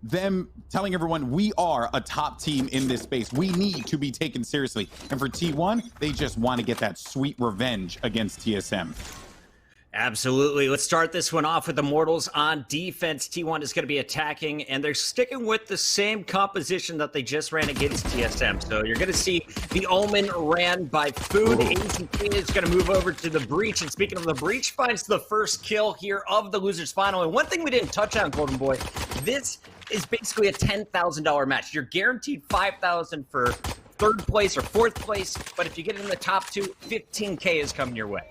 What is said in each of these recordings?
them telling everyone we are a top team in this space. We need to be taken seriously. And for T1, they just want to get that sweet revenge against TSM. Absolutely. Let's start this one off with Immortals on defense. T1 is going to be attacking, and they're sticking with the same composition that they just ran against TSM. So you're going to see the Omen ran by Food. AZK is going to move over to the Breach. And speaking of the Breach, finds the first kill here of the Losers Final. And one thing we didn't touch on, Goldenboy, this is basically a $10,000 match. You're guaranteed $5,000 for third place or fourth place, but if you get in the top two, $15K is coming your way.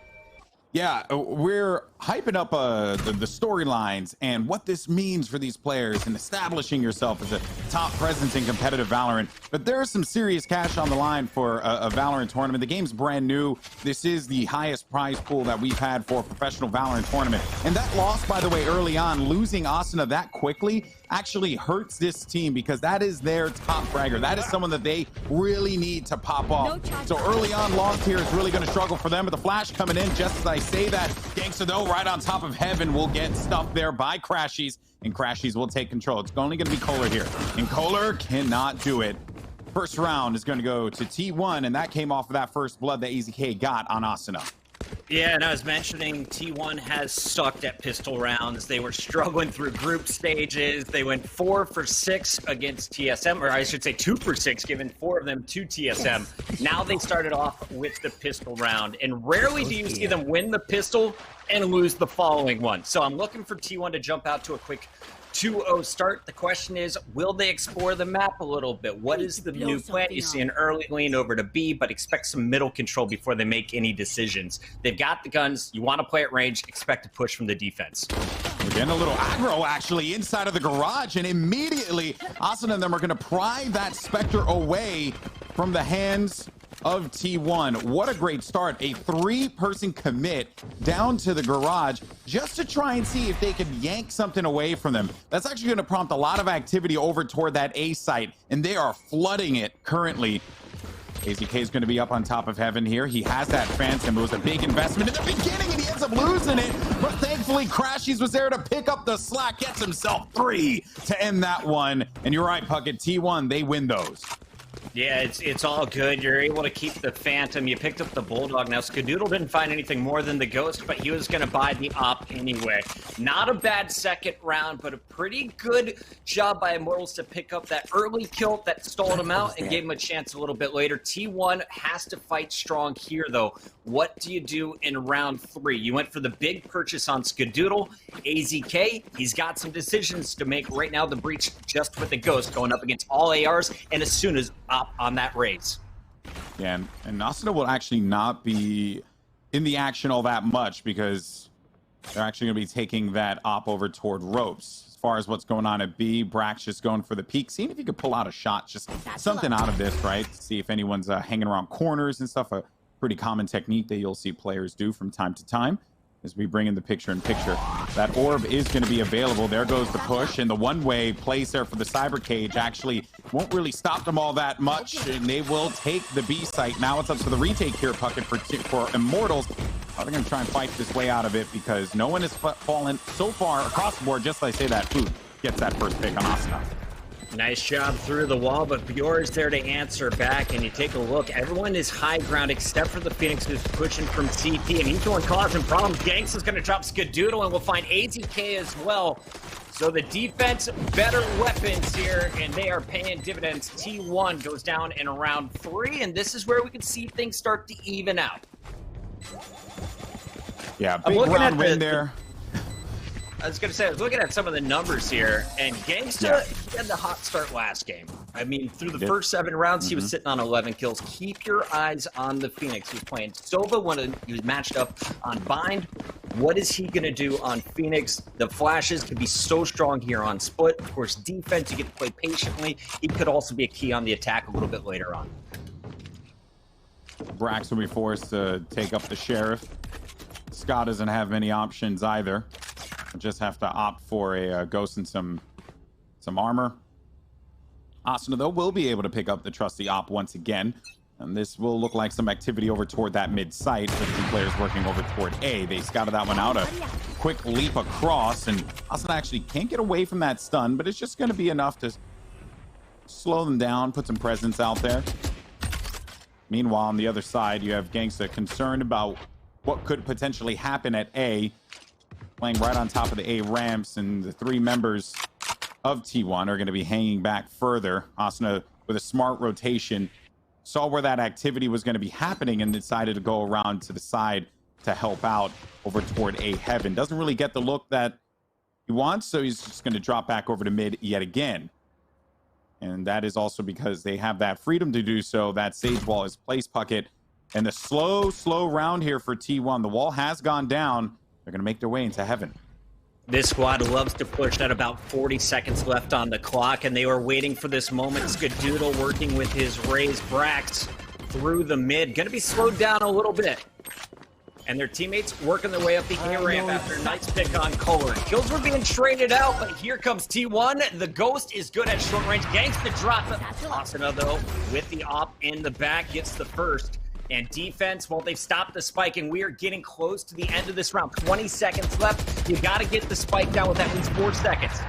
Yeah, we're hyping up the storylines and what this means for these players and establishing yourself as a top presence in competitive Valorant. But there's some serious cash on the line for a Valorant tournament. The game's brand new. This is the highest prize pool that we've had for a professional Valorant tournament. And that loss, by the way, early on, losing Asuna that quickly actually hurts this team because that is their top fragger. That is someone that they really need to pop off. So early on, long tier is really going to struggle for them. But the flash coming in just as I say that. Gangster, though, right on top of Heaven will get stuffed there by Crashies, and Crashies will take control. It's only going to be Kohler here, and Kohler cannot do it. First round is going to go to T1, and that came off of that first blood that AZK got on Asuna. Yeah, and I was mentioning T1 has sucked at pistol rounds. They were struggling through group stages. They went 4 for 6 against TSM, or I should say 2 for 6, giving 4 of them to TSM. Now they started off with the pistol round, and rarely do you see them win the pistol and lose the following one. So I'm looking for T1 to jump out to a quick 2-0 start. The question is, will they explore the map a little bit? What is the new plan? You see an early lean over to B, but expect some middle control before they make any decisions. They've got the guns. You want to play at range. Expect a push from the defense. We're getting a little aggro, actually, inside of the garage, and immediately Asuna and them are going to pry that Spectre away from the hands of T1. What a great start. A 3-person commit down to the garage just to try and see if they could yank something away from them. That's actually going to prompt a lot of activity over toward that A site, and they are flooding it currently. AZK is going to be up on top of Heaven here. He has that Phantom. It was a big investment in the beginning, and he ends up losing it. But thankfully, Crashies was there to pick up the slack, gets himself 3 to end that one. And you're right, Puckett, T1, they win those. Yeah, it's all good. You're able to keep the Phantom. You picked up the Bulldog. Now, Skadoodle didn't find anything more than the Ghost, but he was going to buy the Op anyway. Not a bad second round, but a pretty good job by Immortals to pick up that early kill that stalled him out and gave him a chance a little bit later. T1 has to fight strong here, though. What do you do in round 3? You went for the big purchase on Skadoodle. AZK, he's got some decisions to make right now. The Breach just with the Ghost going up against all ARs, and as soon as Op on that raise. Yeah, and Asuna will actually not be in the action all that much because they're actually going to be taking that Op over toward ropes. As far as what's going on at B, Brax just going for the peak. Seeing if he could pull out a shot, just something out of this, right? See if anyone's hanging around corners and stuff. A pretty common technique that you'll see players do from time to time. As we bring in the picture-in-picture. That orb is going to be available. There goes the push, and the one-way place there for the Cyber Cage actually won't really stop them all that much, and they will take the B site. Now it's up to the retake here, Puckett, for Immortals. Are they going to try and fight this way out of it because no one has fallen so far across the board. Just as I say that, Food gets that first pick on Asuna. Nice job through the wall, but Bjor's there to answer back, and you take a look. Everyone is high ground except for the Phoenix who's pushing from CT, and he's the one causing problems. Gangs is going to drop Skadoodle, and we'll find AZK as well. So the defense, better weapons here, and they are paying dividends. T1 goes down in round 3, and this is where we can see things start to even out. Yeah, big round win there. I was going to say, I was looking at some of the numbers here, and Gangsta he had the hot start last game. I mean, through the first 7 rounds, he was sitting on 11 kills. Keep your eyes on the Phoenix. He's playing Sova when he was matched up on Bind. What is he going to do on Phoenix? The flashes can be so strong here on Split. Of course, defense, you get to play patiently. He could also be a key on the attack a little bit later on. Brax will be forced to take up the Sheriff. Scott doesn't have many options either. Just have to opt for a Ghost and some armor. Asuna, though, will be able to pick up the trusty Op once again. And this will look like some activity over toward that mid site with two players working over toward A. They scouted that one out, a quick leap across, and Asuna actually can't get away from that stun, but it's just going to be enough to slow them down, put some presence out there. Meanwhile, on the other side, you have Gangsta concerned about what could potentially happen at A, playing right on top of the A ramps, and the three members of T1 are going to be hanging back further. Asuna, with a smart rotation, saw where that activity was going to be happening and decided to go around to the side to help out over toward A heaven. Doesn't really get the look that he wants, so he's just going to drop back over to mid yet again. And that is also because they have that freedom to do so. That Sage Wall is placed, Puckett. And the slow round here for T1. The wall has gone down. They're going to make their way into heaven. This squad loves to push at about 40 seconds left on the clock, and they were waiting for this moment. Skadoodle working with his raised Brax through the mid. Going to be slowed down a little bit. And their teammates working their way up the A ramp after a nice pick on Kohler. Kills were being traded out, but here comes T1. The Ghost is good at short range. Gangsta drop it. Asuna, though, with the op in the back, gets the first. And defense, well, they've stopped the spike, and we are getting close to the end of this round. 20 seconds left. You got to get the spike down with at least 4 seconds.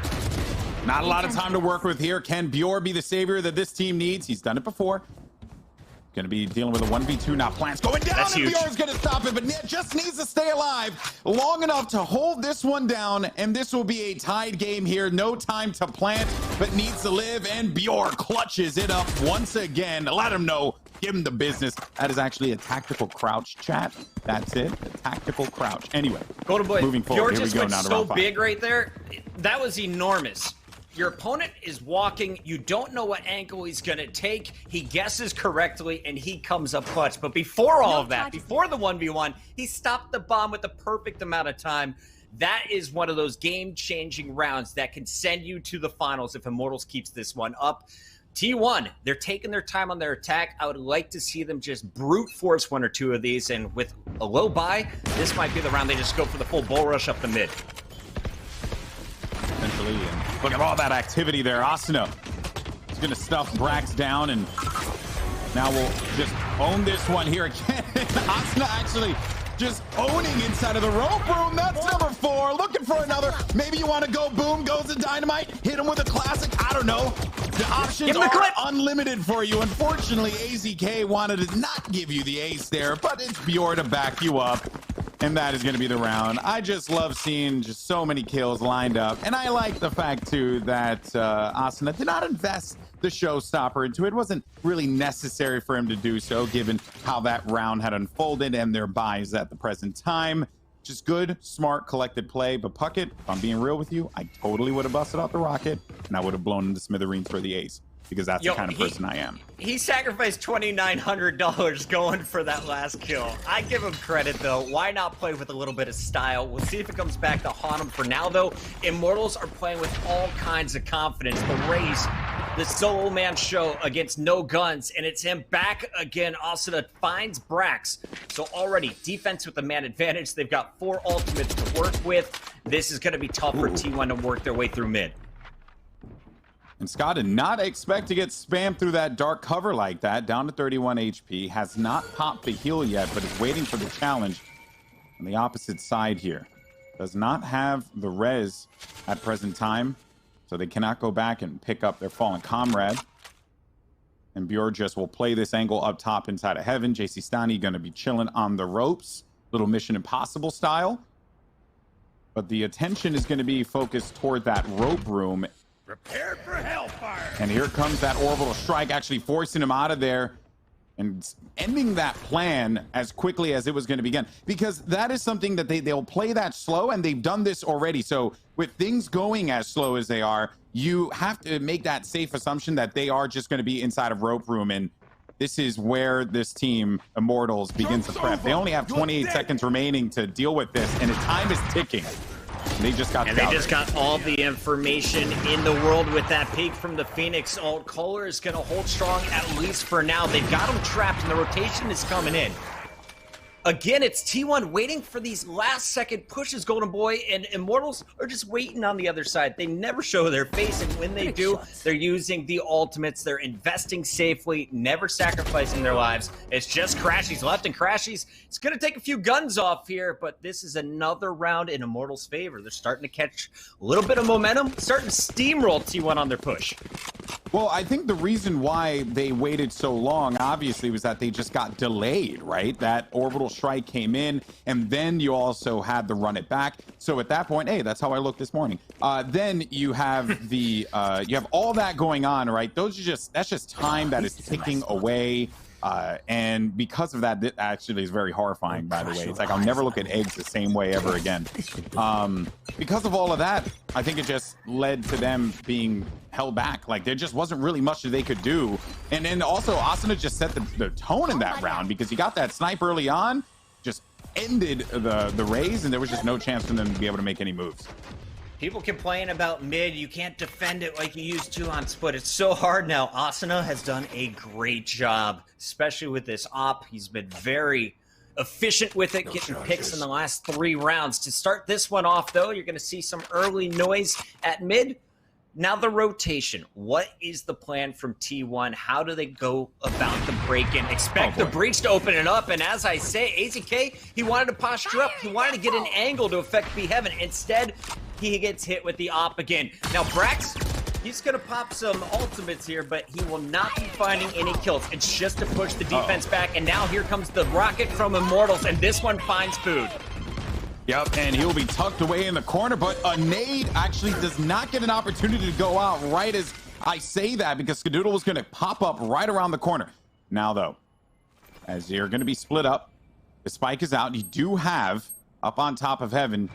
Not a lot of time to work with here. Can Bjor be the savior that this team needs? He's done it before. Going to be dealing with a 1v2 now. Plants going down, That's and huge. Bjor's going to stop it, but just needs to stay alive long enough to hold this one down, and this will be a tied game here. No time to plant, but needs to live, and Bjor clutches it up once again. Let him know. Give him the business. That is actually a tactical crouch, chat. That's it. A tactical crouch. Anyway, Goldenboy, moving forward. Bjor Here we just go went now to so round 5. big right there. That was enormous. Your opponent is walking. You don't know what angle he's going to take. He guesses correctly, and he comes up clutch. But before all of that, before the 1v1, he stopped the bomb with the perfect amount of time. That is one of those game-changing rounds that can send you to the finals if Immortals keeps this one up. T1, they're taking their time on their attack. I would like to see them just brute force 1 or 2 of these, and with a low buy, this might be the round they just go for the full bull rush up the mid. Essentially, and look at all that activity there. Asuna is going to stuff Brax down, and now we'll just own this one here again. Asuna actually just owning inside of the rope room. That's number 4. Looking for another. Maybe you want to go boom, goes the dynamite, hit him with a classic. I don't know. The options are unlimited for you. Unfortunately, AZK wanted to not give you the ace there, but it's Bjor to back you up. And that is going to be the round. I just love seeing just so many kills lined up. And I like the fact, too, that Asuna did not invest the showstopper into it. It wasn't really necessary for him to do so, given how that round had unfolded and their buys at the present time. Just good, smart, collected play. But Puckett, if I'm being real with you, I totally would have busted out the rocket, and I would have blown into smithereens for the ace, because that's the kind of person I am. He sacrificed $2,900 going for that last kill. I give him credit, though. Why not play with a little bit of style? We'll see if it comes back to haunt him. For now, though, Immortals are playing with all kinds of confidence. The race, the solo man show against no guns, and it's him back again. Asuna finds Brax. So already, defense with the man advantage. They've got 4 ultimates to work with. This is going to be tough for T1 to work their way through mid. And Scott did not expect to get spammed through that dark cover like that. Down to 31 HP. Has not popped the heal yet, but is waiting for the challenge on the opposite side here. Does not have the res at present time, so they cannot go back and pick up their fallen comrade. And Bjor just will play this angle up top inside of heaven. JC Stani going to be chilling on the ropes. Little Mission Impossible style. But the attention is going to be focused toward that rope room. Prepared for hellfire. And here comes that orbital strike, actually forcing him out of there and ending that plan as quickly as it was going to begin. Because that is something that they'll play that slow, and they've done this already. So with things going as slow as they are, you have to make that safe assumption that they are just going to be inside of rope room. And this is where this team, Immortals, begins to prep. They only have 28 seconds remaining to deal with this, and the time is ticking. They just got all the information in the world with that peek from the Phoenix ult. Kohler is going to hold strong, at least for now. They've got him trapped, and the rotation is coming in. Again, it's T1 waiting for these last-second pushes. Goldenboy and Immortals are just waiting on the other side. They never show their face, and when they do, they're using the ultimates. They're investing safely, never sacrificing their lives. It's just Crashies left, and Crashies, it's going to take a few guns off here, but this is another round in Immortals' favor. They're starting to catch a little bit of momentum, starting to steamroll T1 on their push. Well, I think the reason why they waited so long, obviously, was that they just got delayed, right? That orbital strike came in, and then you also had to run it back. So at that point, hey, that's how I looked this morning. Then you have the you have all that going on, right? Those are that's just time that is ticking away. And because of that, that actually is very horrifying, by the way. It's like I'll never look at eggs the same way ever again. Because of all of that, I think it just led to them being held back. Like there just wasn't really much that they could do. And then also Asuna just set the tone in that round, because he got that snipe early on, just ended the raise, and there was just no chance for them to be able to make any moves. People complain about mid, you can't defend it like you used to on split. It's so hard now. Asuna has done a great job, especially with this op. He's been very efficient with it, getting picks in the last 3 rounds. To start this one off, though, you're going to see some early noise at mid. Now the rotation. What is the plan from T1? How do they go about the break-in? Expect the breach to open it up, and as I say, AZK, he wanted to posture up. He wanted to get an angle to affect B-Heaven. Instead, he gets hit with the op again. Now Brax, he's going to pop some ultimates here, but he will not be finding any kills. It's just to push the defense back, and now here comes the rocket from Immortals, and this one finds food. Yep, and he'll be tucked away in the corner, but a nade actually does not get an opportunity to go out right as I say that, because Skadoodle was going to pop up right around the corner. Now, though, as you're going to be split up, the spike is out. You do have, up on top of Heaven,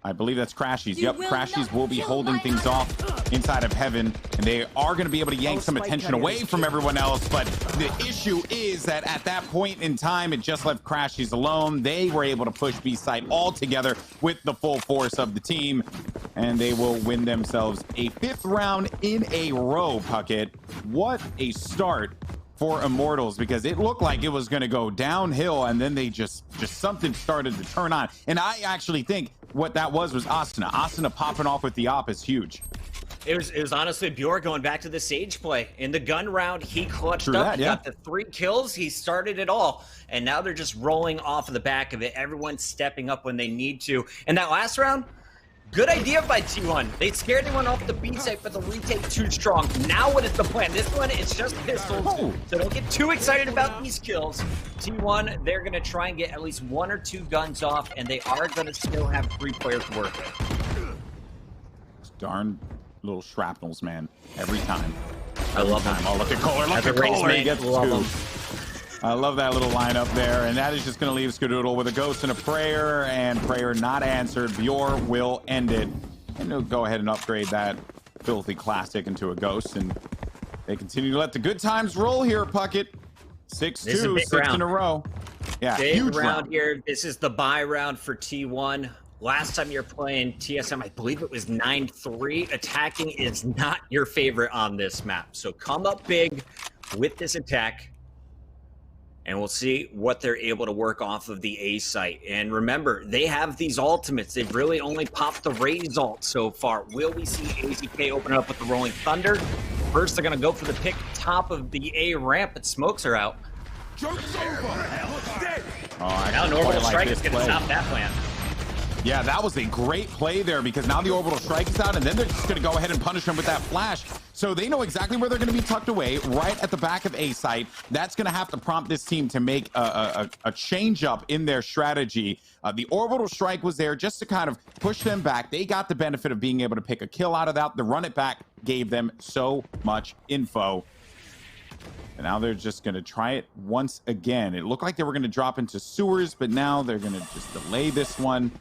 I believe that's Crashies. Yep, Crashies will be holding things off inside of Heaven, and they are going to be able to yank some attention away from everyone else. But the issue is that at that point in time, it just left Crashies alone. They were able to push B site all together with the full force of the team, and they will win themselves a 5th round in a row, Puckett. What a start for Immortals, because it looked like it was going to go downhill, and then they just something started to turn on. And I actually think what that was Asuna. Asuna popping off with the op is huge. It was honestly Bjork going back to the Sage play. In the gun round, he clutched up, got the 3 kills, he started it all. And now they're just rolling off of the back of it. Everyone's stepping up when they need to. And that last round, good idea by T1. They scared anyone off the B site, but the retake too strong. Now what is the plan? This one, it's just pistols. So don't get too excited about these kills. T1, they're going to try and get at least 1 or 2 guns off, and they are going to still have 3 players to work with. Darn little shrapnels, man. Every time. I love them. Oh, look at Kohler. Look at Kohler. He gets 2. I love that little lineup there, and that is just going to leave Skadoodle with a ghost and a prayer, and prayer not answered. Bjor will end it, and he'll go ahead and upgrade that filthy classic into a ghost, and they continue to let the good times roll here, Puckett. 6-2, 6 in a row. Yeah, big huge round here. This is the bye round for T1. Last time you're playing TSM, I believe it was 9-3. Attacking is not your favorite on this map, so come up big with this attack, and we'll see what they're able to work off of the A site. And remember, they have these ultimates. They've really only popped the Raze ult so far. Will we see AZK open up with the Rolling Thunder? First, they're going to go for the pick top of the A ramp, but smokes are out. Joke's over. Now an orbital strike is going to stop that plan. Yeah, that was a great play there, because now the orbital strike is out, and then they're just going to go ahead and punish him with that flash. So they know exactly where they're going to be tucked away, right at the back of A site. That's going to have to prompt this team to make a change up in their strategy. The orbital strike was there just to kind of push them back. They got the benefit of being able to pick a kill out of that. The run it back gave them so much info. And now they're just going to try it once again. It looked like they were going to drop into sewers, but now they're going to just delay this one.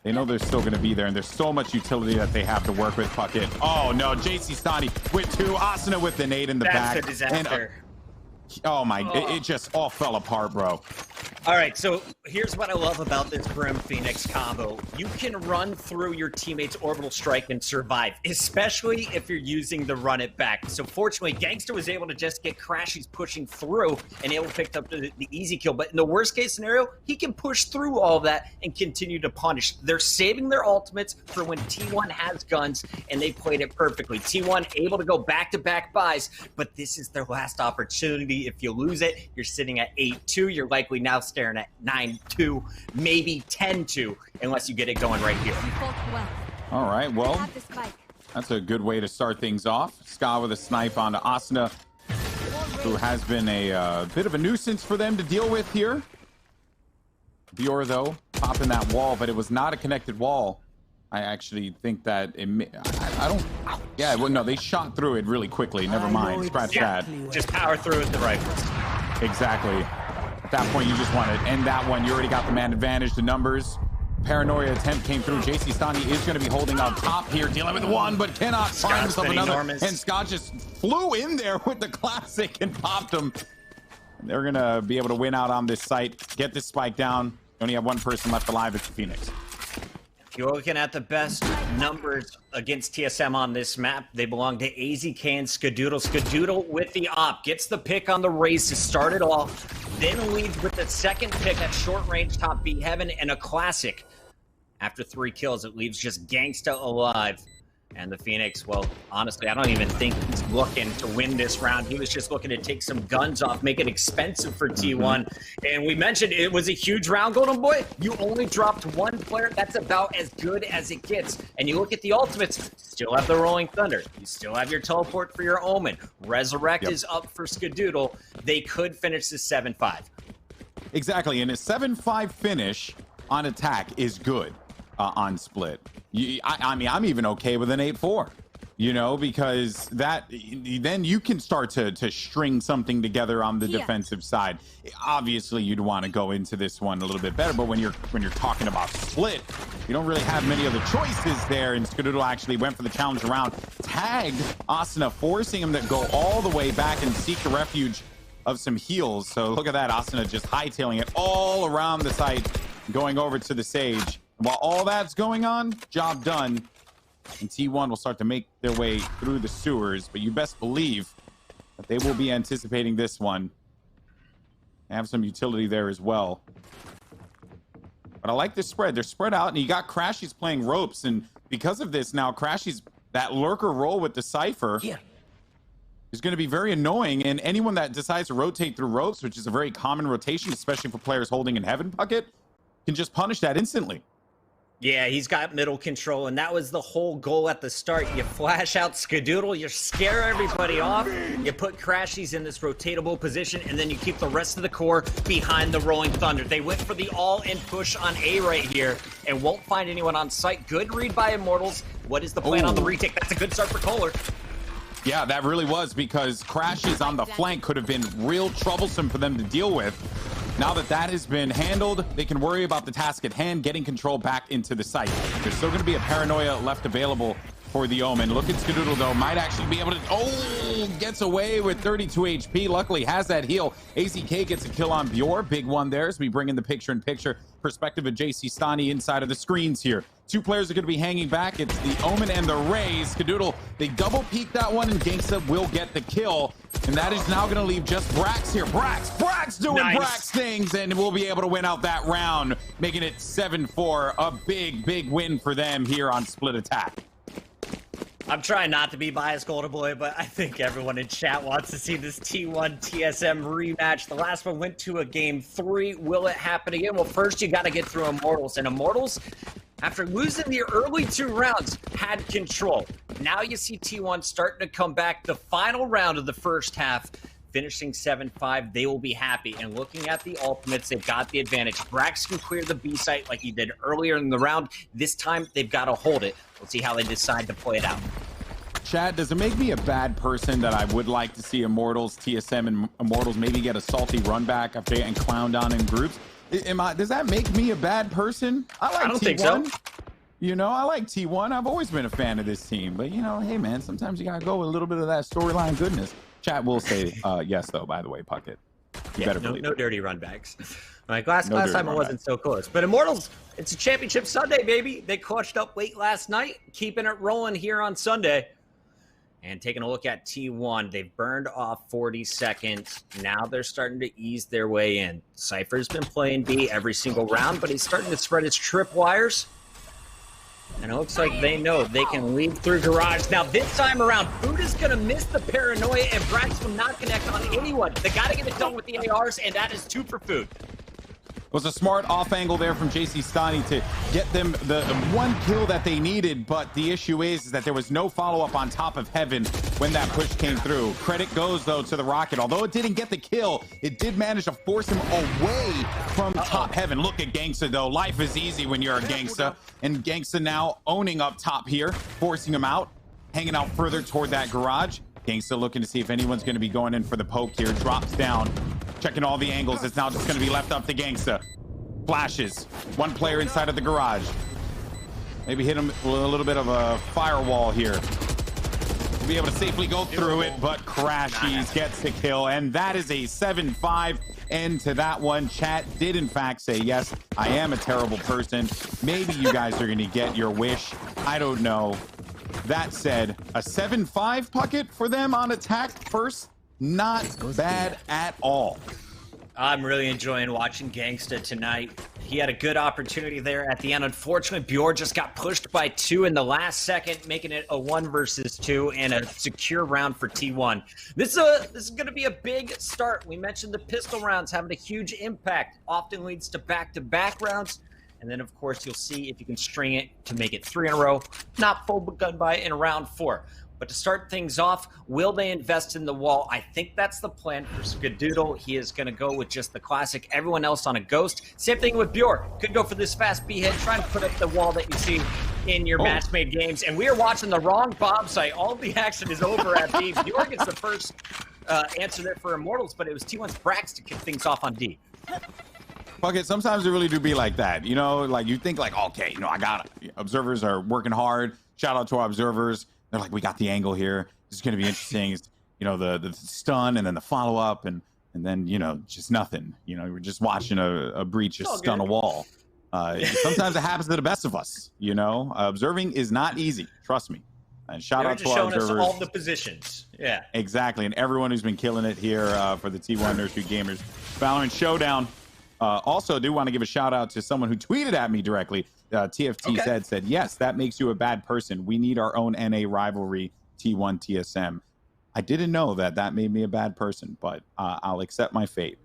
They know they're still going to be there, and there's so much utility that they have to work with, Puckett. Oh, no, JC Stani with 2. Asuna with the nade in the back. That's a disaster. And, oh, my, it just all fell apart, bro. All right, so here's what I love about this Grim Phoenix combo. You can run through your teammate's orbital strike and survive, especially if you're using the run it back. So fortunately, Gangsta was able to just get Crashies pushing through and able to pick up the easy kill. But in the worst case scenario, he can push through all of that and continue to punish. They're saving their ultimates for when T1 has guns, and they played it perfectly. T1 able to go back-to-back buys, but this is their last opportunity. If you lose it, you're sitting at 8-2. You're likely now staring at 9-2, maybe 10-2, unless you get it going right here. All right, well, that's a good way to start things off. Ska with a snipe onto Asuna, who has been a bit of a nuisance for them to deal with here. Bior, though, popping that wall, but it was not a connected wall. I actually think that it I don't... Yeah, well, no, they shot through it really quickly. Never mind. Scratch that. Just power through with the rifles. Exactly. At that point, you just want to end that one. You already got the man advantage. The numbers. Paranoia attempt came through. JC Stani is going to be holding on top here, dealing with one, but cannot find himself another. Enormous. And Scott just flew in there with the classic and popped him. And they're going to be able to win out on this site, get this spike down. You only have one person left alive. It's the Phoenix. You're looking at the best numbers against TSM on this map. They belong to AZK and Skadoodle. Skadoodle with the op. Gets the pick on the race to start it off. Then leads with the second pick at short range top B Heaven and a classic. After 3 kills, it leaves just Gangsta alive. And the Phoenix, well, honestly, I don't even think he's looking to win this round. He was just looking to take some guns off, make it expensive for T1. And we mentioned it was a huge round, Goldenboy. You only dropped 1 player. That's about as good as it gets. And you look at the ultimates, still have the Rolling Thunder. You still have your teleport for your Omen. Resurrect is up for Skadoodle. They could finish this 7-5. Exactly, and a 7-5 finish on attack is good on split. I mean, I'm even okay with an 8-4, you know, because that then you can start to string something together on the defensive side. Obviously, you'd want to go into this one a little bit better, but when you're talking about split, you don't really have many other choices there. And Skadoodle actually went for the challenge round, tagged Asuna, forcing him to go all the way back and seek the refuge of some heals. So look at that, Asuna just hightailing it all around the site, going over to the Sage. While all that's going on, job done, and T1 will start to make their way through the sewers, but you best believe that they will be anticipating this one. They have some utility there as well. But I like this spread. They're spread out, and you got Crashies playing ropes, and because of this now, Crashies, that lurker role with the Cypher is going to be very annoying, and anyone that decides to rotate through ropes, which is a very common rotation, especially for players holding in Heaven Puckett, can just punish that instantly. Yeah, he's got middle control, and that was the whole goal at the start. You flash out Skadoodle, you scare everybody off, you put Crashies in this rotatable position, and then you keep the rest of the core behind the Rolling Thunder. They went for the all-in push on A right here, and won't find anyone on site. Good read by Immortals. What is the plan on the retake? That's a good start for Kohler. Yeah, that really was, because Crashies on the flank could have been real troublesome for them to deal with. Now that that has been handled, they can worry about the task at hand, getting control back into the site. There's still going to be a Paranoia left available for the Omen. Look at Skadoodle, though. Might actually be able to... Oh, gets away with 32 HP. Luckily, has that heal. AZK gets a kill on Bior. Big one there as we bring in the picture-in-picture perspective of JC Stani inside of the screens here. 2 players are going to be hanging back. It's the Omen and the Rays. Skadoodle, they double peek that one, and Gangsta will get the kill. And that is now going to leave just Brax here. Brax doing Brax things, and we'll be able to win out that round, making it 7-4. A big win for them here on Split Attack. I'm trying not to be biased, Goldenboy, but I think everyone in chat wants to see this T1 TSM rematch. The last one went to a game 3. Will it happen again? Well, first you got to get through Immortals, and Immortals, after losing the early 2 rounds, had control. Now you see T1 starting to come back. The final round of the first half, finishing 7-5, they will be happy. And looking at the ultimates, they've got the advantage. Brax can clear the B site like he did earlier in the round. This time, they've got to hold it. We'll see how they decide to play it out. Chad, does it make me a bad person that I would like to see Immortals, TSM, and Immortals maybe get a salty run back after getting clowned on in groups? Does that make me a bad person? I don't think so. You know, I like T1. I've always been a fan of this team. But, you know, hey, man, sometimes you got to go with a little bit of that storyline goodness. Chat will say yes, though, by the way, Puckett. You better believe no it. dirty run backs. Like last dirty time it run wasn't so close. But Immortals, it's a championship Sunday, baby. They clutched up late last night, keeping it rolling here on Sunday. And taking a look at T1, they've burned off 40 seconds. Now they're starting to ease their way in. Cypher's been playing B every single round, but he's starting to spread his tripwires. And it looks like they know they can lead through Garage. Now this time around, Food is going to miss the paranoia, and Brax will not connect on anyone. They got to get it done with the ARs, and that is 2 for Food. It was a smart off angle there from JC Stani to get them the one kill that they needed, but the issue is that there was no follow-up on top of Heaven when that push came through. Credit goes, though, to the Rocket. Although it didn't get the kill, it did manage to force him away from top Heaven. Look at Gangsta, though. Life is easy when you're a Gangsta, and Gangsta now owning up top here, forcing him out, hanging out further toward that Garage. Gangsta looking to see if anyone's going to be going in for the poke here. Drops down. Checking all the angles. It's now just going to be left up to Gangsta. Flashes. One player inside of the Garage. Maybe hit him with a little bit of a firewall here. Be able to safely go through it, but Crashies gets the kill. And that is a 7-5 end to that one. Chat did, in fact, say, yes, I am a terrible person. Maybe you guys are going to get your wish. I don't know. That said, a 7-5 Puckett for them on attack first. Not bad at all. I'm really enjoying watching Gangsta tonight. He had a good opportunity there at the end. Unfortunately, Bjorn just got pushed by 2 in the last second, making it a 1 versus 2 and a secure round for T1. This is going to be a big start. We mentioned the pistol rounds having a huge impact. Often leads to back-to-back rounds. And then, of course, you'll see if you can string it to make it 3 in a row. Not full gun by in round 4. But to start things off, will they invest in the wall? I think that's the plan for Skadoodle. He is going to go with just the classic. Everyone else on a ghost. Same thing with Bjorn. Could go for this fast B-head, trying to put up the wall that you see in your match-made games. And we are watching the wrong Bob site. All the action is over at B. Bjorn gets the first answer there for Immortals, but it was T1's Brax to kick things off on D. Fuck it, sometimes it really do be like that. You know, like you think like, okay, I got it. Observers are working hard. Shout out to our observers. They're like, we got the angle here. This is going to be interesting. It's, the stun and then the follow-up and then, just nothing. We're just watching a breach just stun a wall. Sometimes it happens to the best of us, Observing is not easy. Trust me. And shout out to our observers. Showing us all the positions. Yeah. Exactly. And everyone who's been killing it here for the T1 Nursery Gamers Valorant Showdown. Also, do want to give a shout out to someone who tweeted at me directly. TFT said, yes, that makes you a bad person. We need our own NA rivalry, T1 TSM. I didn't know that made me a bad person, but I'll accept my fate.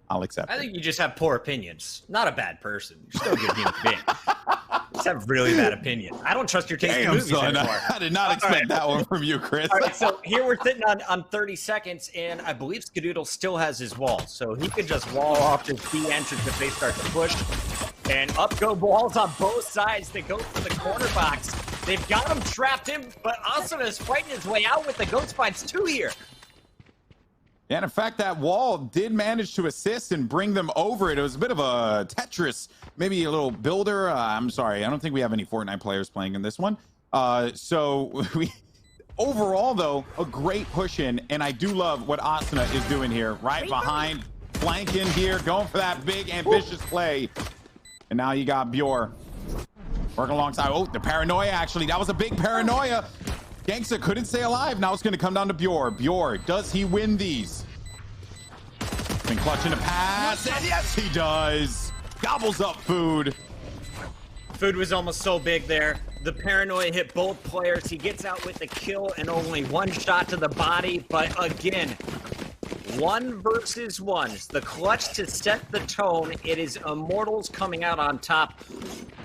I'll accept it. I think you just have poor opinions. Not a bad person. You're still a good human being. You just have really bad opinions. I don't trust your taste in movies anymore. I did not expect that one from you, Chris. All right, so here we're sitting on 30 seconds, and I believe Skadoodle still has his wall, so he could just wall off his B entrance if they start to push. And up go balls on both sides. They go for the corner box. They've got him trapped in, but Asuna is fighting his way out with the Ghost Spines 2 here. Yeah, and in fact, that wall did manage to assist and bring them over it. It was a bit of a Tetris, maybe a little builder. I'm sorry, I don't think we have any Fortnite players playing in this one. So overall, though, a great push in, and I do love what Asuna is doing here, right behind, flanking here, going for that big, ambitious play. And now you got Bjor working alongside. Oh, the paranoia, actually. That was a big paranoia. Gangsta couldn't stay alive. Now it's going to come down to Bjor. Bjor, does he win these? Been clutching a pass, and yes, he does. Gobbles up Food. Food was almost so big there. The paranoia hit both players. He gets out with the kill and only 1 shot to the body. But again, 1 versus 1. The clutch to set the tone. It is Immortals coming out on top.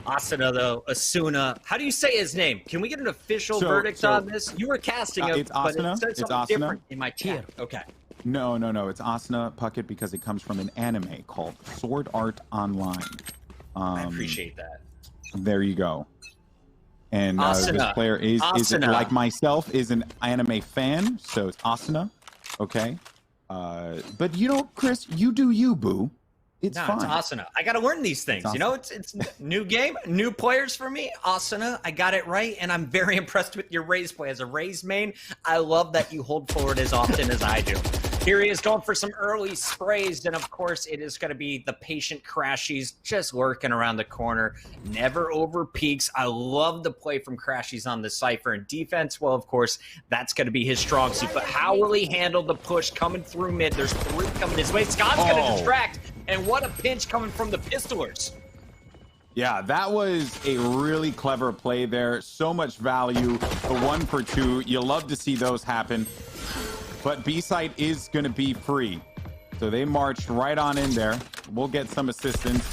Asuna, though, Asuna. How do you say his name? Can we get an official verdict on this? You were casting it, but it said something different in my chat. Okay. No. It's Asuna Puckett because it comes from an anime called Sword Art Online. I appreciate that. There you go. And this player is like myself, is an anime fan, so it's Asuna. Okay. But Chris, you do you, boo. It's fine. It's Asuna. I got to learn these things. It's new game, new players for me. Asuna, I got it right, and I'm very impressed with your Raze play. As a Raze main, I love that you hold forward as often as I do. Here he is going for some early sprays, and of course it is going to be the patient Crashies just lurking around the corner. Never over peaks. I love the play from Crashies on the Cypher. And defense, well, of course, that's going to be his strong suit. But how will he handle the push coming through mid? There's 3 coming his way. Scott's going to distract, and what a pinch coming from the Pistolers. Yeah, that was a really clever play there. So much value. The 1 for 2. You love to see those happen. But B-site is going to be free. So they marched right on in there. We'll get some assistance.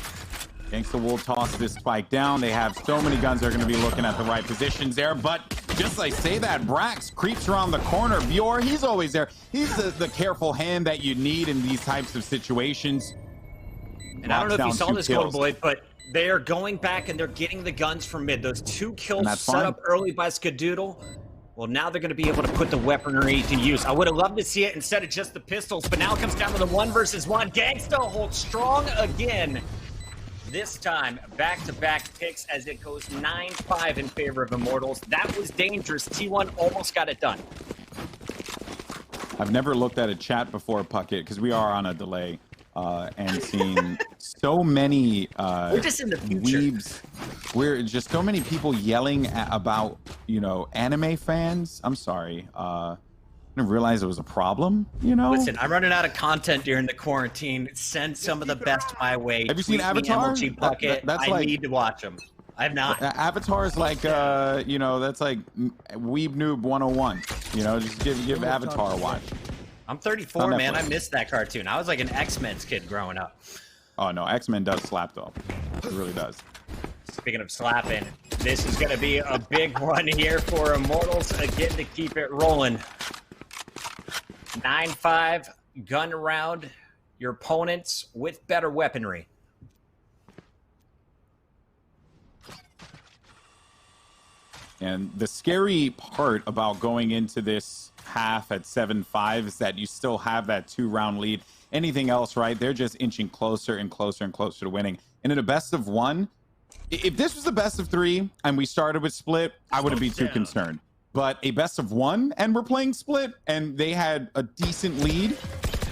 Gangsta will toss this spike down. They have so many guns. They're going to be looking at the right positions there. But just like say that, Brax creeps around the corner. Bjor, he's always there. He's the careful hand that you need in these types of situations. And I don't know if you saw this, Goldenboy, but they are going back and they're getting the guns from mid. Those 2 kills set up early by Skadoodle. Well, now they're going to be able to put the weaponry to use. I would have loved to see it instead of just the pistols, but now it comes down to the 1 versus 1. Gangsta holds strong again. This time, back-to-back picks as it goes 9-5 in favor of Immortals. That was dangerous. T1 almost got it done. I've never looked at a chat before, Puckett, because we are on a delay. And seen so many we're just in the future. Weebs. We're just so many people yelling about, you know, anime fans. I'm sorry. I didn't realize it was a problem, you know? Listen, I'm running out of content during the quarantine. Send some of the best my way. Have you seen Avatar? MLG Puckett. That's I need to watch them. I have not. Avatar is like, you know, that's like Weeb Noob 101. You know, just give Avatar a watch. I'm 34, man. I missed that cartoon. I was like an X-Men's kid growing up. Oh, no. X-Men does slap, though. It really does. Speaking of slapping, this is going to be a big one here for Immortals again to keep it rolling. 9-5, gun around your opponents with better weaponry. And the scary part about going into this half at 7-5 is that you still have that 2-round lead. Anything else, right? They're just inching closer and closer and closer to winning. And in a best of 1, if this was the best of 3 and we started with split, I wouldn't be too concerned. But a best of 1 and we're playing split and they had a decent lead,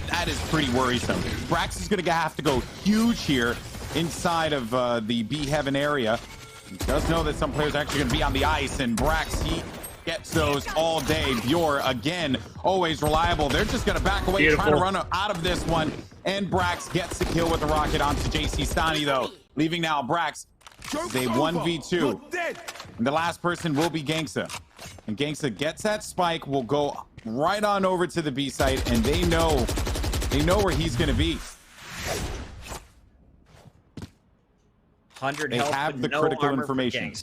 that is pretty worrisome. Brax is going to have to go huge here inside of the B Heaven area. He does know that some players are actually going to be on the ice, and Brax, he gets those all day. Bjor, again, always reliable. They're just going to back away, trying to run out of this one. And Brax gets the kill with the rocket onto JC Stani, though. Leaving now, Brax. It's a 1v2. And the last person will be Gangsta. And Gangsta gets that spike, will go right on over to the B site, and they know where he's going to be. 100 they health, have the no critical armor information.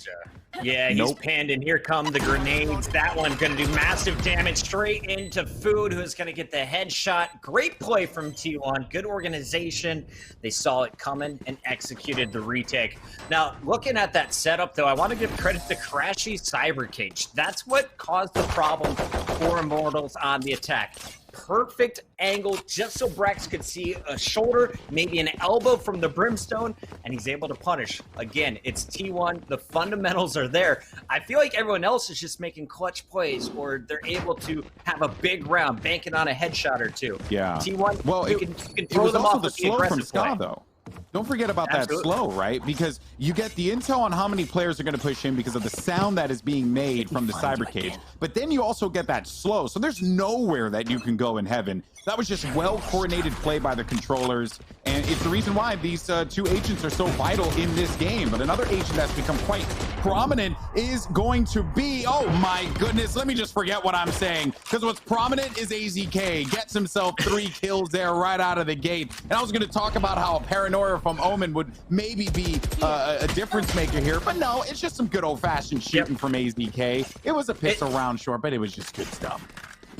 Yeah, he's panned, and here come the grenades. That one's going to do massive damage straight into Food, who's going to get the headshot. Great play from T1. Good organization. They saw it coming and executed the retake. Now, looking at that setup, though, I want to give credit to Crashy Cyber Cage. That's what caused the problem for Immortals on the attack. Perfect angle just so Brax could see a shoulder, maybe an elbow from the Brimstone, and he's able to punish. Again, it's T1. The fundamentals are there. I feel like everyone else is just making clutch plays, or they're able to have a big round, banking on a headshot or 2. Yeah. T1, well, you can throw them off with the slow from aggressive Ska, play. though. Don't forget about that slow, right? Because you get the intel on how many players are going to push in because of the sound that is being made from the cyber cage. But then you also get that slow. So there's nowhere that you can go in heaven. That was just well-coordinated play by the controllers. And it's the reason why these 2 agents are so vital in this game. But another agent that's become quite prominent is going to be, oh my goodness, let me just forget what I'm saying. Because what's prominent is AZK. Gets himself 3 kills there right out of the gate. And I was going to talk about how a paranoia from Omen would maybe be a difference maker here. But no, it's just some good old-fashioned shooting from AZK. It was a pistol round short, but it was just good stuff.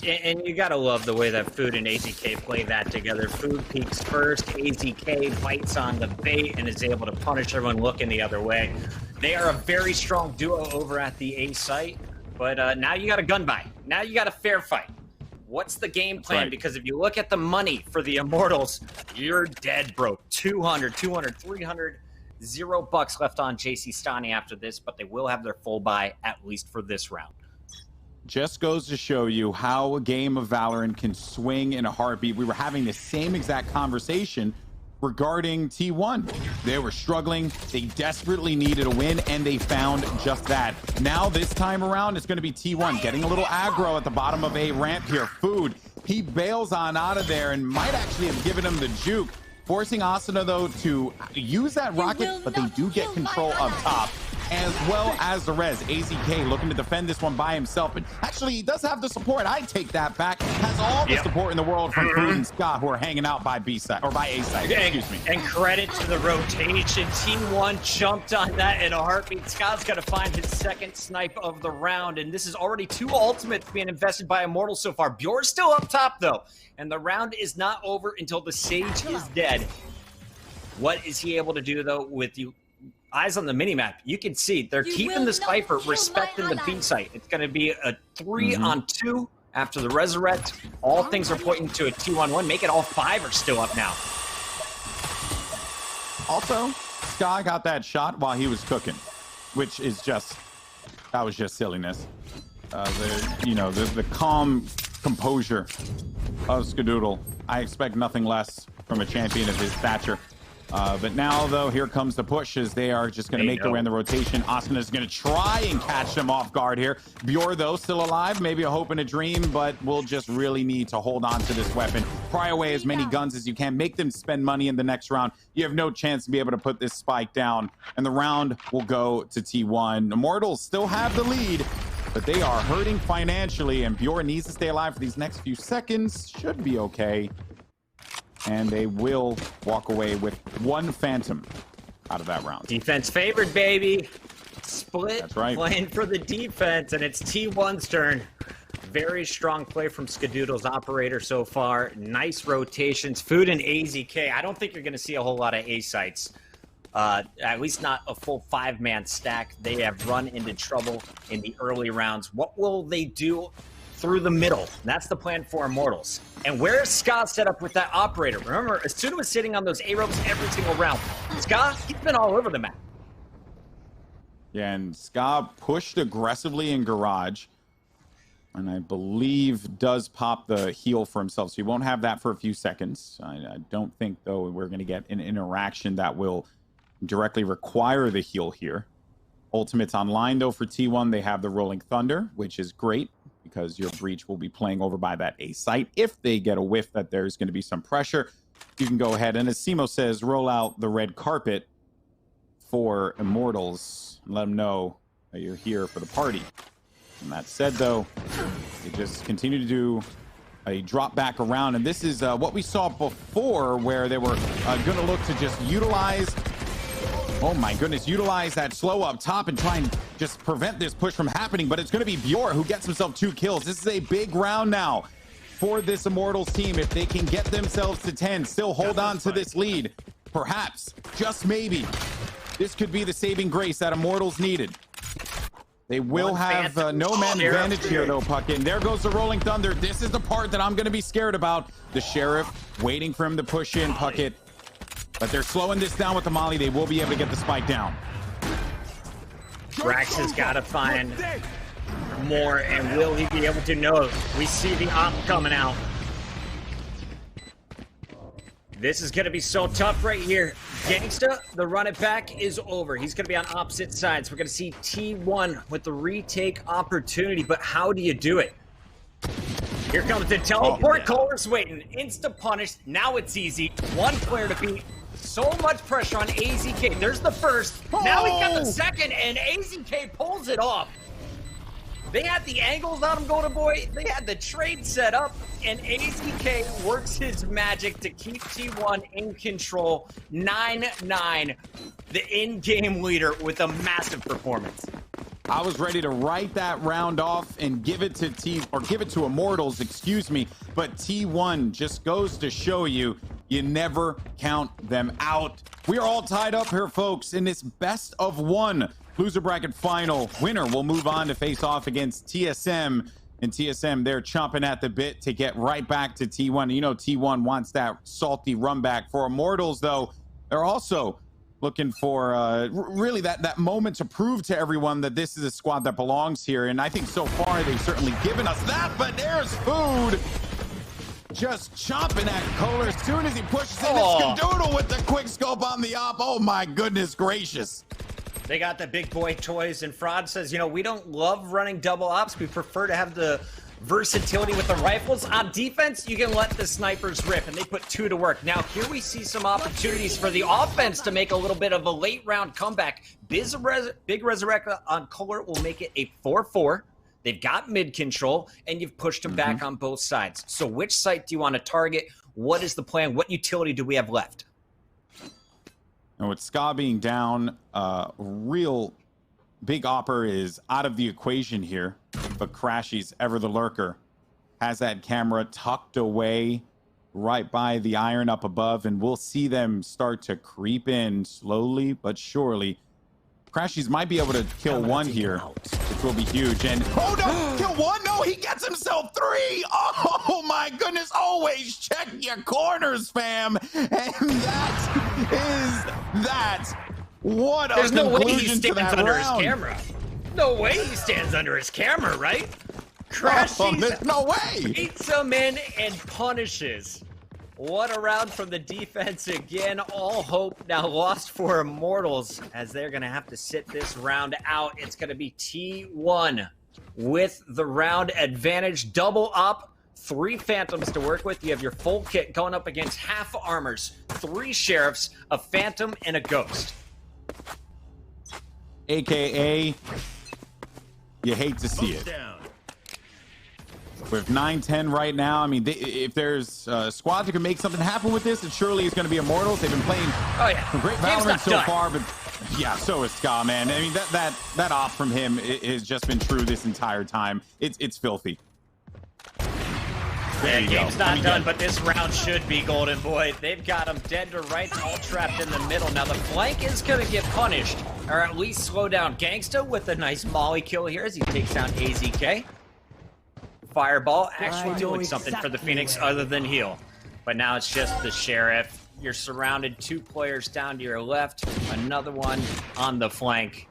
And you gotta love the way that Food and AZK play that together. Food peeks first, AZK bites on the bait and is able to punish everyone looking the other way. They are a very strong duo over at the A site, but now you got a gun buy. Now you got a fair fight. What's the game plan? Right. Because if you look at the money for the Immortals, you're dead broke. 200, 300, $0 left on JC Stani after this, but they will have their full buy at least for this round. just goes to show you how a game of Valorant can swing in a heartbeat. We were having the same exact conversation regarding T1. They were struggling. They desperately needed a win, and they found just that. Now, this time around, it's going to be T1 getting a little aggro at the bottom of a ramp here. Food, he bails on out of there and might actually have given him the juke, forcing Asuna, though, to use that rocket, but they do get control up top, as well as the res. AZK looking to defend this one by himself, and actually he does have the support. I take that back. Has all the support in the world from Food and Scott, who are hanging out by B side or by A side. Excuse me. And credit to the rotation. T1 jumped on that in a heartbeat. Scott's got to find his second snipe of the round, and this is already 2 ultimates being invested by Immortals so far. Bjor's still up top though, and the round is not over until the Sage is dead. What is he able to do though with you? Eyes on the minimap, you can see they're keeping this Viper, respecting the B site. It's going to be a 3-on-2 after the resurrect. All things are pointing to a 2-on-1. Make it all 5 are still up now. Also, Sky got that shot while he was cooking, which is just, that was just silliness. The calm composure of Skadoodle. I expect nothing less from a champion of his stature. But now, though, here comes the push as they are just going to make their way in the rotation. Asuna is going to try and catch them off guard here. Bjor, though, still alive. Maybe a hope and a dream, but we'll just really need to hold on to this weapon. Pry away as many guns as you can. Make them spend money in the next round. You have no chance to be able to put this spike down. And the round will go to T1. Immortals still have the lead, but they are hurting financially, and Bjor needs to stay alive for these next few seconds. Should be okay. And they will walk away with 1 Phantom out of that round. Defense favored, baby. Split. That's right. Playing for the defense, and it's T1's turn. Very strong play from Skadoodle's operator so far. Nice rotations. Food and AZK. I don't think you're going to see a whole lot of A sites. At least not a full 5-man stack. They have run into trouble in the early rounds. What will they do through the middle? That's the plan for Immortals. And where is Scott set up with that operator? Remember, Asuna was sitting on those A-ropes every single round. Scott, he's been all over the map. Yeah, and Scott pushed aggressively in garage, and I believe does pop the heal for himself, so he won't have that for a few seconds. I don't think, though, we're going to get an interaction that will directly require the heal here. Ultimate's online, though, for T1. They have the Rolling Thunder, which is great, because your breach will be playing over by that A site. If they get a whiff that there's going to be some pressure, you can go ahead and, as Simo says, roll out the red carpet for Immortals and let them know that you're here for the party. And that said, though, they just continue to do a drop back around, and this is what we saw before, where they were going to look to just utilize, oh my goodness, utilize that slow up top and try and just prevent this push from happening. But it's going to be Bjor who gets himself 2 kills. This is a big round now for this Immortals team. If they can get themselves to 10, still hold on to this lead, perhaps, just maybe, this could be the saving grace that Immortals needed. They will have no man advantage here, though, Puckett. And there goes the Rolling Thunder. This is the part that I'm going to be scared about. The Sheriff waiting for him to push in, Puckett. But they're slowing this down with the Molly. They will be able to get the spike down. Brax has got to find more, and will he be able to? No, we see the op coming out. This is going to be so tough right here. Gangsta, the run it back is over. He's going to be on opposite sides. We're going to see T1 with the retake opportunity, but how do you do it? Here comes the teleport. Kohler's waiting. Insta punish. Now it's easy. 1 player to beat. So much pressure on AZK. There's the first. Now he got the second, and AZK pulls it off. They had the angles on him, Goldenboy. They had the trade set up, and AZK works his magic to keep T1 in control. 9-9, the in-game leader with a massive performance. I was ready to write that round off and give it to Immortals, excuse me, but T1 just goes to show you, you never count them out. We are all tied up here, folks, in this best of 1 loser bracket final. Winner will move on to face off against TSM, and TSM, they're chomping at the bit to get right back to T1. You know T1 wants that salty run back. For Immortals, though, they're also looking for really that moment to prove to everyone that this is a squad that belongs here. And I think so far they've certainly given us that, but there's food. Just chomping at Kohler as soon as he pushes in. It's Skadoodle with the quick scope on the op. Oh my goodness gracious. They got the big boy toys, and Fraud says, you know, we don't love running double ops. We prefer to have the versatility with the rifles. On defense, you can let the snipers rip, and they put 2 to work. Now, here we see some opportunities for the offense to make a little bit of a late round comeback. Big Resurrect on Kohler will make it a 4-4. They've got mid control, and you've pushed them back on both sides. So which site do you want to target? What is the plan? What utility do we have left? And with Ska being down, real big opper is out of the equation here. But Crashy's ever the lurker. Has that camera tucked away right by the iron up above, and we'll see them start to creep in slowly but surely. Crashies might be able to kill one here, which will be huge. And oh no, kill one? No, he gets himself 3. Oh my goodness, always check your corners, fam. And that is that. What There's a no way he conclusion to stands that under round. his camera. No way he stands under his camera, right? Crashies there's no way. beats him in and punishes. What a round from the defense again. All hope now lost for Immortals as they're going to have to sit this round out. It's going to be T1 with the round advantage. Double up, 3 Phantoms to work with. You have your full kit going up against half armors, 3 Sheriffs, a Phantom, and a Ghost. AKA, you hate to see it. With 9-10 right now, I mean, if there's a squad that can make something happen with this, it surely is going to be Immortals. They've been playing great Valorant so far, but yeah, so is Ska, man. I mean, that off from him has just been true this entire time. It's filthy. There you Game's go. not done, but this round should be Goldenboy. They've got him dead to rights, all trapped in the middle. Now the flank is going to get punished, or at least slow down. Gangsta with a nice molly kill here as he takes down AZK. Fireball actually doing something for the Phoenix other than heal. But now it's just the Sheriff. You're surrounded, 2 players down to your left, another one on the flank.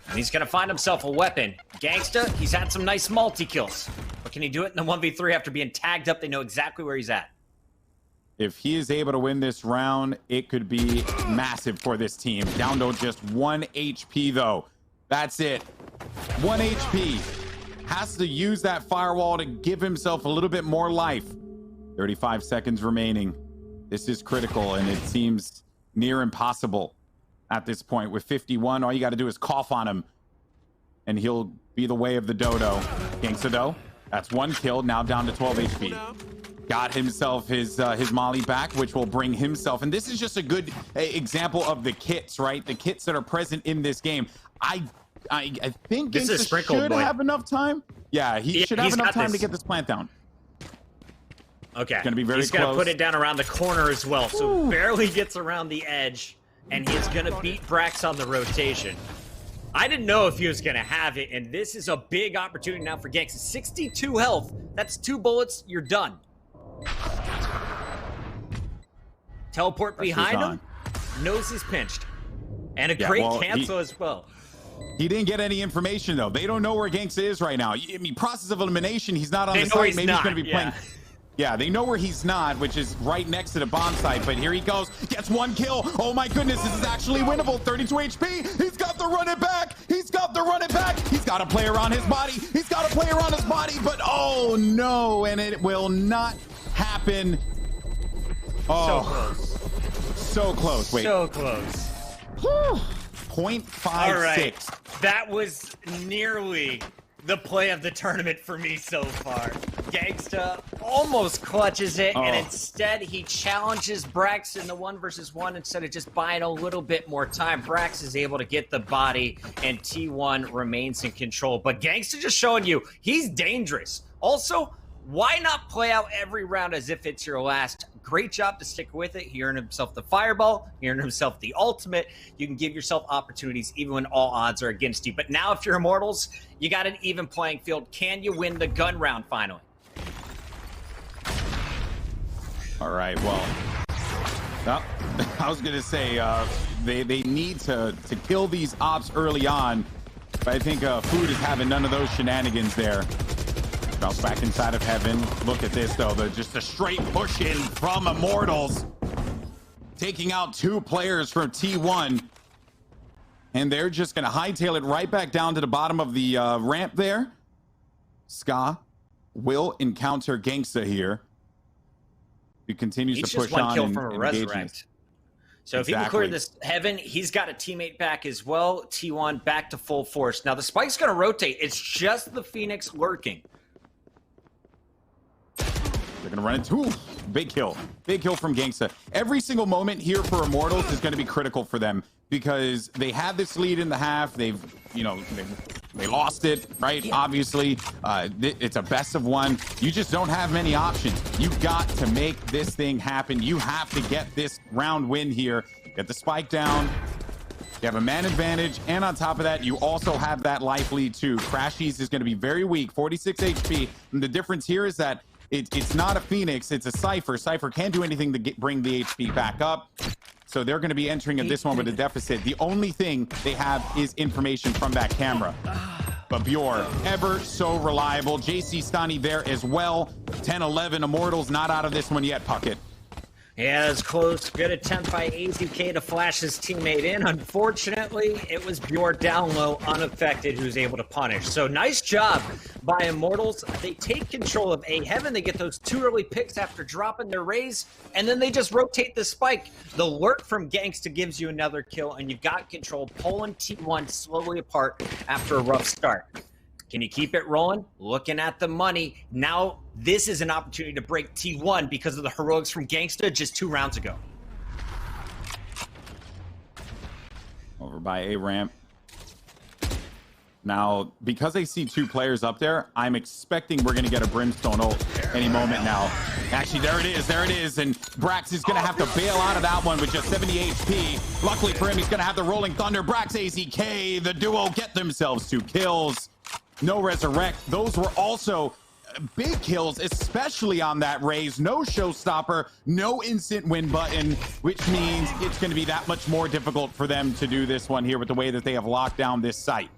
And he's going to find himself a weapon. Gangsta, he's had some nice multi-kills. But can he do it in the 1v3 after being tagged up? They know exactly where he's at. If he is able to win this round, it could be massive for this team. Down to just 1 HP, though. That's it. 1 HP. Has to use that firewall to give himself a little bit more life. 35 seconds remaining. This is critical, and it seems near impossible at this point. With 51, all you got to do is cough on him, and he'll be the way of the dodo. Gangsta, that's 1 kill, now down to 12 HP. Got himself his molly back, which will bring himself, and this is just a good example of the kits, right? The kits that are present in this game. I think this is Gangsta should have enough time. Yeah, he should have enough time to get this plant down. Okay. It's gonna be very He's going to close. put it down around the corner as well, so barely gets around the edge, and he's going to beat Brax on the rotation. I didn't know if he was going to have it, and this is a big opportunity now for Gangsta. 62 health. That's 2 bullets. You're done. Teleport behind him. Knows he's pinched. And a great cancel as well. He didn't get any information, though. They don't know where Gangsta is right now. I mean, process of elimination, he's not on the site. Maybe he's going to be playing. Yeah, they know where he's not, which is right next to the bomb site. But here he goes. Gets 1 kill. Oh, my goodness. This is actually winnable. 32 HP. He's got to run it back. He's got to run it back. He's got to play around his body. He's got to play around his body. But, oh, no. And it will not happen. Oh, so close. So close. Wait. So close. 0.56. All right. That was nearly the play of the tournament for me so far. Gangsta almost clutches it, and instead he challenges Brax in the 1 versus 1 instead of just buying a little bit more time. Brax is able to get the body, and T1 remains in control. But Gangsta just showing you he's dangerous. Also, why not play out every round as if it's your last? Great job to stick with it. He earned himself the fireball. He earned himself the ultimate. You can give yourself opportunities even when all odds are against you. But now if you're Immortals, you got an even playing field. Can you win the gun round finally? All right, well. Oh. I was gonna say they need to kill these ops early on, but I think Food is having none of those shenanigans there. Bounce back inside of Heaven. Look at this though, just a straight push in from Immortals, taking out 2 players from T1, and they're just gonna hightail it right back down to the bottom of the ramp there. Ska will encounter Gangsta here. He continues to push on. Just one kill from a resurrect. So if he can clear this Heaven, he's got a teammate back as well. T1 back to full force. Now the spike's going to rotate. It's just the Phoenix lurking. They're going to run into big kill from Gangsta. Every single moment here for Immortals is going to be critical for them because they had this lead in the half. They lost it, right? Yeah. Obviously, it's a best of 1. You just don't have many options. You've got to make this thing happen. You have to get this round win here. Get the spike down. You have a man advantage, and on top of that, you also have that life lead too. Crashies is going to be very weak, 46 HP. And the difference here is that it's not a Phoenix, it's a Cypher. Cypher can't do anything to bring the HP back up. So they're going to be entering at this one with a deficit. The only thing they have is information from that camera. But Bjor, ever so reliable. JC Stani there as well. 10-11, Immortals not out of this one yet, Puckett. Yeah, that's close. Good attempt by AZK to flash his teammate in. Unfortunately, it was Bjor down low, unaffected, who's able to punish. So nice job by Immortals. They take control of A Heaven. They get those 2 early picks after dropping their raise, and then they just rotate the spike. The lurk from Gangsta gives you another kill, and you've got control, pulling T1 slowly apart after a rough start. Can you keep it rolling? Looking at the money. Now, this is an opportunity to break T1 because of the heroics from Gangsta just 2 rounds ago. Over by A ramp. Now, because I see 2 players up there, I'm expecting we're going to get a Brimstone ult any moment now. Actually, there it is, and Brax is going to have to bail out of that one with just 70 HP. Luckily for him, he's going to have the Rolling Thunder. Brax, AZK, the duo get themselves 2 kills. No resurrect. Those were also big kills, especially on that raise. No showstopper, no instant win button, which means it's going to be that much more difficult for them to do this one here with the way that they have locked down this site.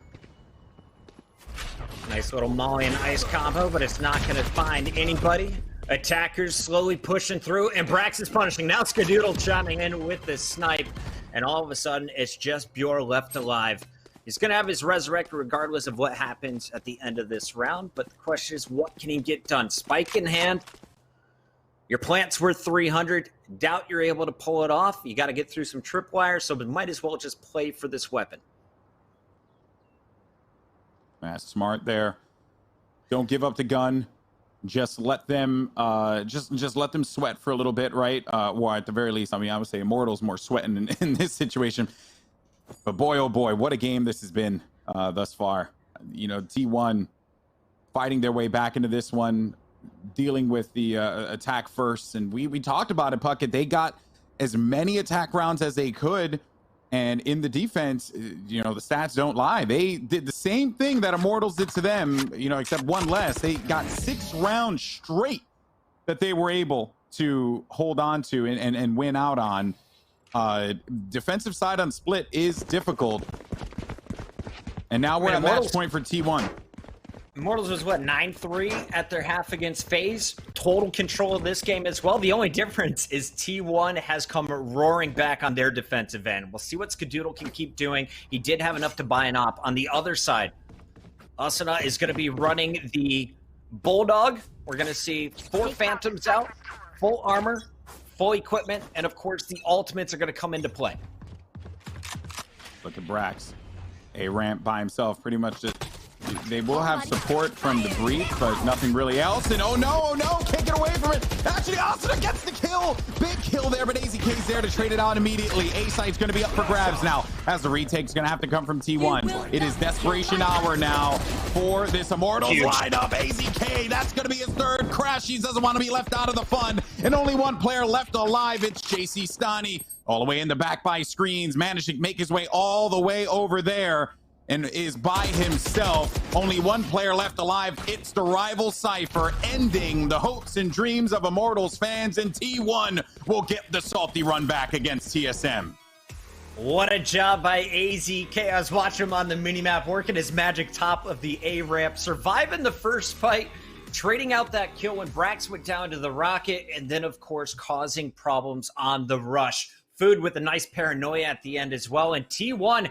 Nice little Molly and Ice combo, but it's not going to find anybody. Attackers slowly pushing through, and Brax is punishing. Now Skadoodle chiming in with the snipe, and all of a sudden, it's just Bjor left alive. He's going to have his resurrect regardless of what happens at the end of this round, but the question is, what can he get done? Spike in hand. Your plant's worth 300. Doubt you're able to pull it off. You got to get through some tripwire, so we might as well just play for this weapon. That's smart there. Don't give up the gun. Just let them just let them sweat for a little bit, right? Well, at the very least, I mean, I would say Immortals more sweating in this situation. But boy, oh boy, what a game this has been thus far. You know, T1 fighting their way back into this one, dealing with the attack first. And we talked about it, Puckett. They got as many attack rounds as they could. And in the defense, you know, the stats don't lie. They did the same thing that Immortals did to them, you know, except 1 less. They got 6 rounds straight that they were able to hold on to and win out on. Defensive side on split is difficult. And now we're at match point for T1. Immortals was, what, 9-3 at their half against FaZe? Total control of this game as well. The only difference is T1 has come roaring back on their defensive end. We'll see what Skadoodle can keep doing. He did have enough to buy an op. On the other side, Asuna is going to be running the Bulldog. We're going to see 4 Phantoms out, full armor, full equipment, and of course the ultimates are going to come into play. Look at Brax. A ramp by himself, pretty much just... They will have support from the Breach, but nothing really else. And oh no, can't get away from it. Actually, Asuna gets the kill. Big kill there, but AZK's there to trade it out immediately. A-site's going to be up for grabs now, as the retake's going to have to come from T1. It is desperation hour now for this Immortals lineup. AZK, that's going to be his 3rd. Crashies doesn't want to be left out of the fun. And only 1 player left alive. It's JC Stani. All the way in the back by screens, managed to make his way all the way over there. and is by himself. Only one player left alive. It's the rival Cypher, ending the hopes and dreams of Immortals fans, and T1 will get the salty run back against TSM. What a job by AZK. I was watching him on the minimap, working his magic top of the A ramp, surviving the first fight, trading out that kill when Brax went down to the rocket, and then, of course, causing problems on the rush. Food with a nice paranoia at the end as well, and T1